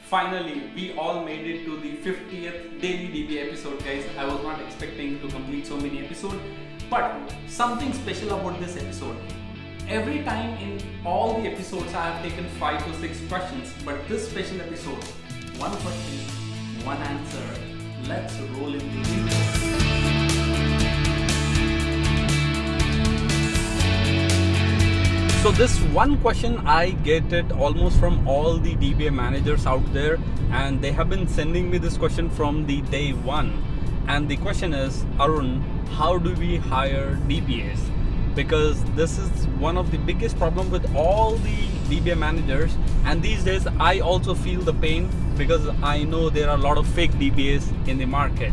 Finally, we all made it to the 50th Daily DB episode, guys. I was not expecting to complete so many episodes, but something special about this episode. Every time in all the episodes, I have taken 5 to 6 questions, but this special episode, one question, one answer. Let's roll in the video. So this one question, I get it almost from all the DBA managers out there, and they have been sending me this question from the day one. And the question is, Arun, how do we hire DBAs? Because this is one of the biggest problem with all the DBA managers, and these days I also feel the pain because I know there are a lot of fake DBAs in the market.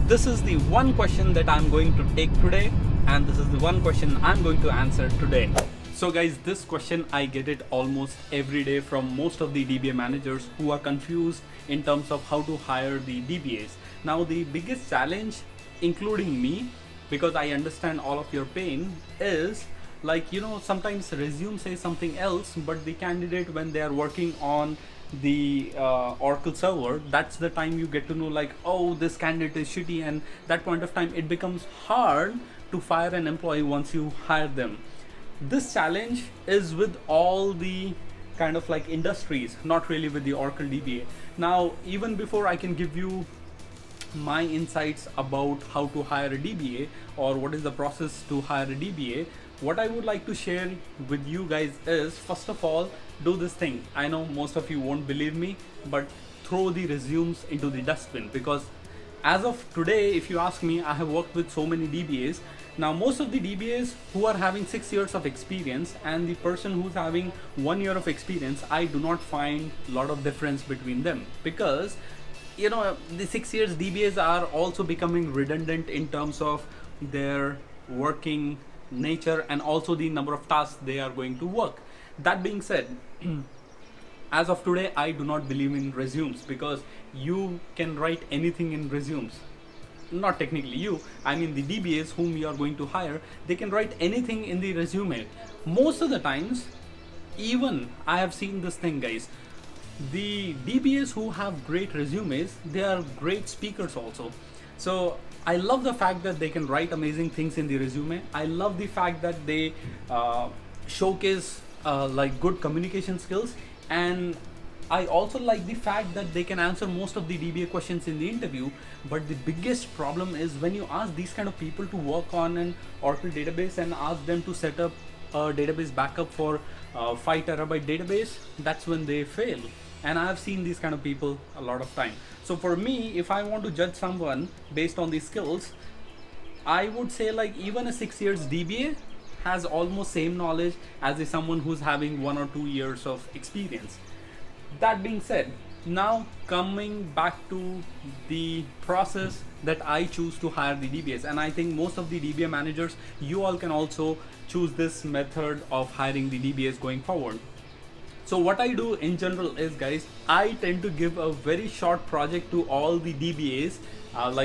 This is the one question that I'm going to take today, and this is the one question I'm going to answer today. So guys, this question I get it almost every day from most of the DBA managers who are confused in terms of how to hire the DBAs. Now the biggest challenge, including me, because I understand all of your pain, is sometimes resume says something else, but the candidate, when they are working on the Oracle server, that's the time you get to know oh, this candidate is shitty, and that point of time it becomes hard to fire an employee once you hire them. This challenge is with all the kind of industries, not really with the Oracle DBA. Now, even before I can give you my insights about how to hire a DBA or what is the process to hire a DBA, what I would like to share with you guys is, first of all, do this thing. I know most of you won't believe me, but throw the resumes into the dustbin, because as of today, if you ask me, I have worked with so many DBAs. Now, most of the DBAs who are having 6 years of experience and the person who's having 1 year of experience, I do not find a lot of difference between them, because the 6 years DBAs are also becoming redundant in terms of their working nature and also the number of tasks they are going to work. That being said, as of today, I do not believe in resumes, because you can write anything in resumes. Not technically you, I mean the DBAs whom you are going to hire, they can write anything in the resume. Most of the times, even I have seen this thing, guys, the DBAs who have great resumes, they are great speakers also. So I love the fact that they can write amazing things in the resume. I love the fact that they showcase good communication skills, and I also like the fact that they can answer most of the DBA questions in the interview. But the biggest problem is when you ask these kind of people to work on an Oracle database and ask them to set up a database backup for 5 terabyte database, that's when they fail. And I have seen these kind of people a lot of time. So for me, if I want to judge someone based on these skills, I would say even a 6 years DBA has almost same knowledge as someone who's having 1 or 2 years of experience. That being said, now coming back to the process that I choose to hire the DBAs, and I think most of the DBA managers, you all can also choose this method of hiring the DBAs going forward. So what I do in general is, guys, I tend to give a very short project to all the DBAs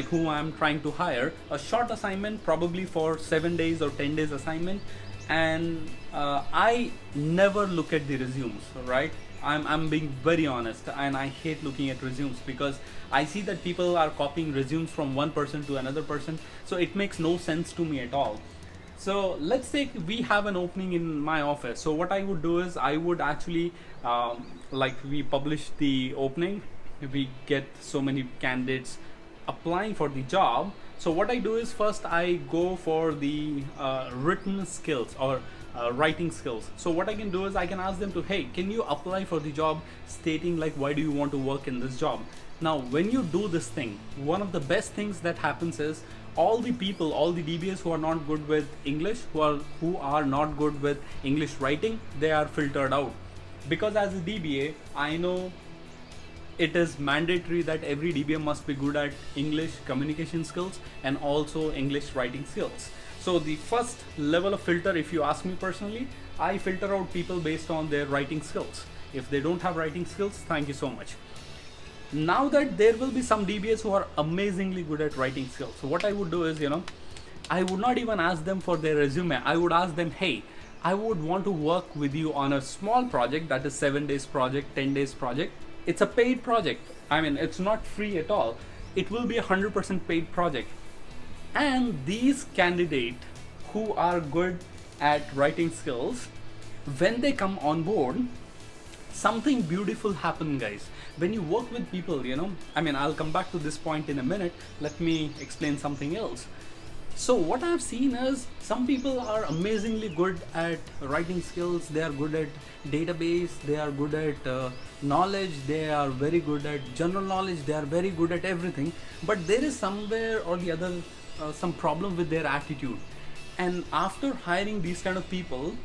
whom I'm trying to hire, a short assignment, probably for 7 days or 10 days assignment, and I never look at the resumes, right? I'm being very honest, and I hate looking at resumes because I see that people are copying resumes from one person to another person, so it makes no sense to me at all. So let's say we have an opening in my office. So what I would do is I would actually we publish the opening, we get so many candidates applying for the job. So what I do is first I go for the written skills or writing skills. So what I can do is I can ask them to, hey, can you apply for the job stating why do you want to work in this job? Now when you do this thing, one of the best things that happens is all the people, all the DBAs who are not good with English, who are not good with English writing, they are filtered out. Because as a DBA, I know it is mandatory that every DBA must be good at English communication skills and also English writing skills. So the first level of filter, if you ask me personally, I filter out people based on their writing skills. If they don't have writing skills, thank you so much. Now that there will be some DBAs who are amazingly good at writing skills, so what I would do is, I would not even ask them for their resume. I would ask them, hey, I would want to work with you on a small project, that is 7 days project, 10 days project. It's a paid project. I mean, it's not free at all. It will be a 100% paid project. And these candidates who are good at writing skills, when they come on board, something beautiful happen, guys. When you work with people, I mean, I'll come back to this point in a minute. Let me explain something else. So what I've seen is some people are amazingly good at writing skills. They are good at database. They are good at knowledge. They are very good at general knowledge. They are very good at everything. But there is somewhere or the other some problem with their attitude. And after hiring these kind of people,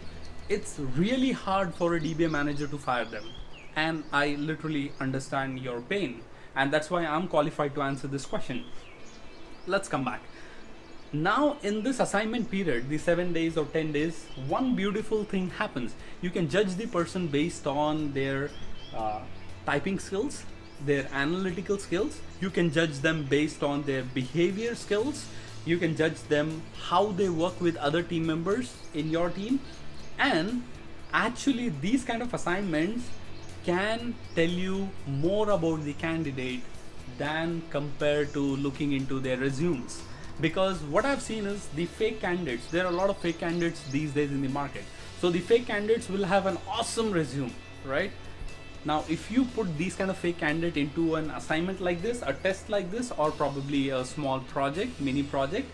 it's really hard for a DBA manager to fire them. And I literally understand your pain. And that's why I'm qualified to answer this question. Let's come back. Now in this assignment period, the 7 days or 10 days, one beautiful thing happens. You can judge the person based on their typing skills, their analytical skills. You can judge them based on their behavior skills. You can judge them how they work with other team members in your team. And actually these kind of assignments can tell you more about the candidate than compared to looking into their resumes. Because what I've seen is the fake candidates, there are a lot of fake candidates these days in the market. So the fake candidates will have an awesome resume, right? Now, if you put these kind of fake candidate into an assignment like this, a test like this, or probably a small project, mini project,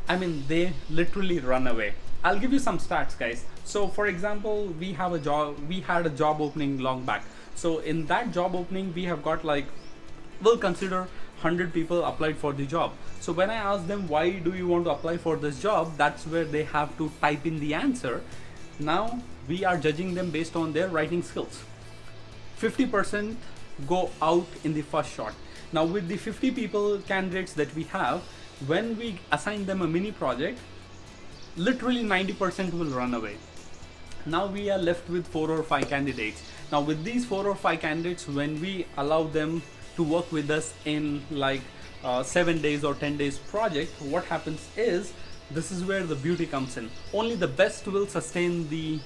I mean, they literally run away. I'll give you some stats, guys. So for example, we had a job opening long back. So in that job opening, we have got we'll consider 100 people applied for the job. So when I ask them, why do you want to apply for this job? That's where they have to type in the answer. Now we are judging them based on their writing skills. 50% go out in the first shot. Now with the 50 people candidates that we have, when we assign them a mini project, literally 90% will run away. Now we are left with 4 or 5 candidates. Now with these 4 or 5 candidates, when we allow them to work with us in 7 days or 10 days project, what happens is, this is where the beauty comes in. Only the best will sustain the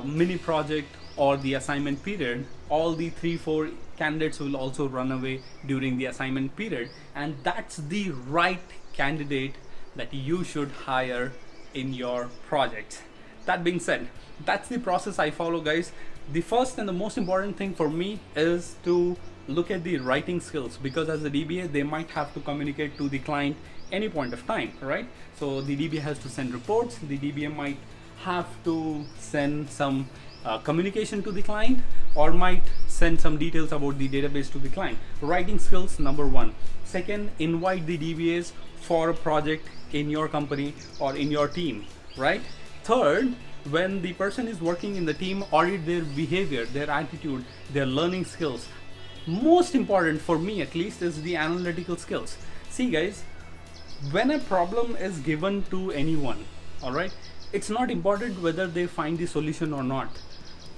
mini project or the assignment period. All the 3-4 candidates will also run away during the assignment period, and that's the right candidate that you should hire in your project. That being said, that's the process I follow, guys. The first and the most important thing for me is to look at the writing skills, because as a DBA they might have to communicate to the client any point of time, right? So the DBA has to send reports, the DBA might have to send some communication to the client, or might send some details about the database to the client. Writing skills, number one. Second, invite the DBAs for a project in your company or in your team, right? Third, when the person is working in the team, audit their behavior, their attitude, their learning skills. Most important for me at least is the analytical skills. See guys, when a problem is given to anyone, all right, it's not important whether they find the solution or not.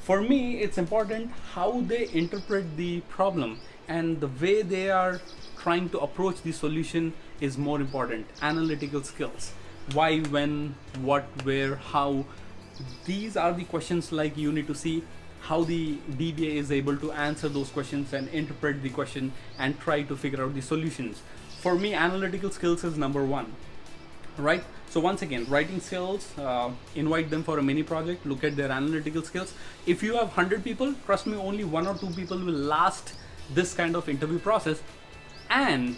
For me, it's important how they interpret the problem, and the way they are trying to approach the solution is more important. Analytical skills. Why, when, what, where, how. These are the questions you need to see how the DBA is able to answer those questions and interpret the question and try to figure out the solutions. For me, analytical skills is number one, right? So once again, writing skills, invite them for a mini project, look at their analytical skills. If you have 100 people, trust me, only 1 or 2 people will last this kind of interview process. And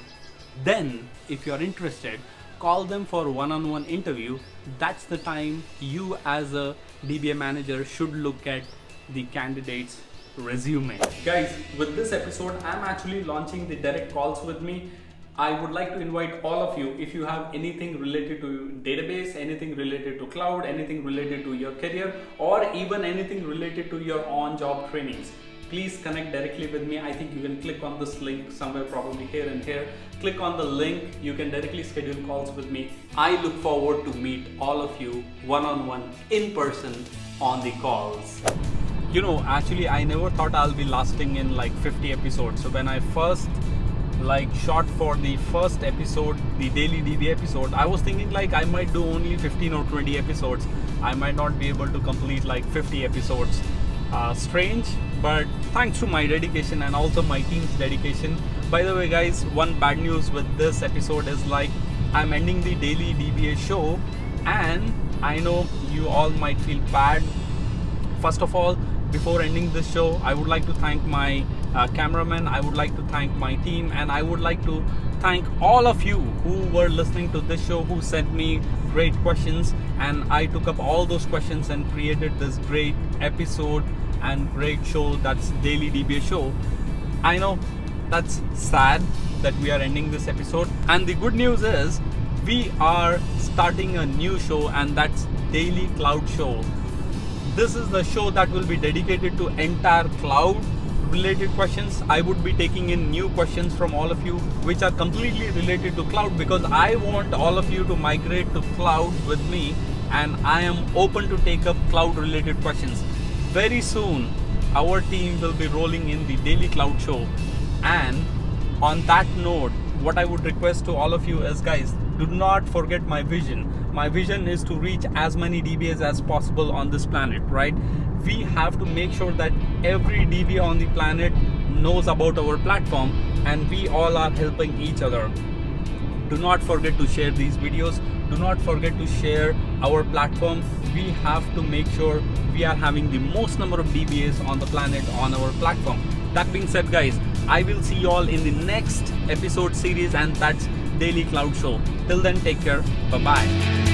then if you're interested, call them for a one-on-one interview. That's the time you as a DBA manager should look at the candidate's resume. Guys, with this episode, I'm actually launching the direct calls with me. I would like to invite all of you, if you have anything related to database, anything related to cloud, anything related to your career, or even anything related to your on-job trainings, please connect directly with me. I think you can click on this link somewhere, probably here and here. Click on the link, you can directly schedule calls with me. I look forward to meet all of you one-on-one, in person, on the calls. You know, actually I never thought I'll be lasting in 50 episodes. So when I first shot for the first episode, the daily DBA episode, I was thinking I might do only 15 or 20 episodes. I might not be able to complete 50 episodes. Strange, but thanks to my dedication and also my team's dedication. By the way, guys, one bad news with this episode is like I'm ending the daily DBA show, and I know you all might feel bad. First of all, before ending this show, I would like to thank my cameraman, I would like to thank my team, and I would like to thank all of you who were listening to this show, who sent me great questions, and I took up all those questions and created this great episode and great show, that's Daily DBA Show. I know that's sad that we are ending this episode, and the good news is we are starting a new show, and that's Daily Cloud Show. This is the show that will be dedicated to entire cloud related questions. I would be taking in new questions from all of you which are completely related to cloud, because I want all of you to migrate to cloud with me, and I am open to take up cloud related questions. Very soon our team will be rolling in the Daily Cloud Show, and on that note, what I would request to all of you is, guys, do not forget my vision. My vision is to reach as many DBAs as possible on this planet, right? We have to make sure that every DBA on the planet knows about our platform, and we all are helping each other. Do not forget to share these videos. Do not forget to share our platform. We have to make sure we are having the most number of DBAs on the planet on our platform. That being said, guys, I will see you all in the next episode series, and that's Daily Cloud Show. Till then, take care. Bye-bye.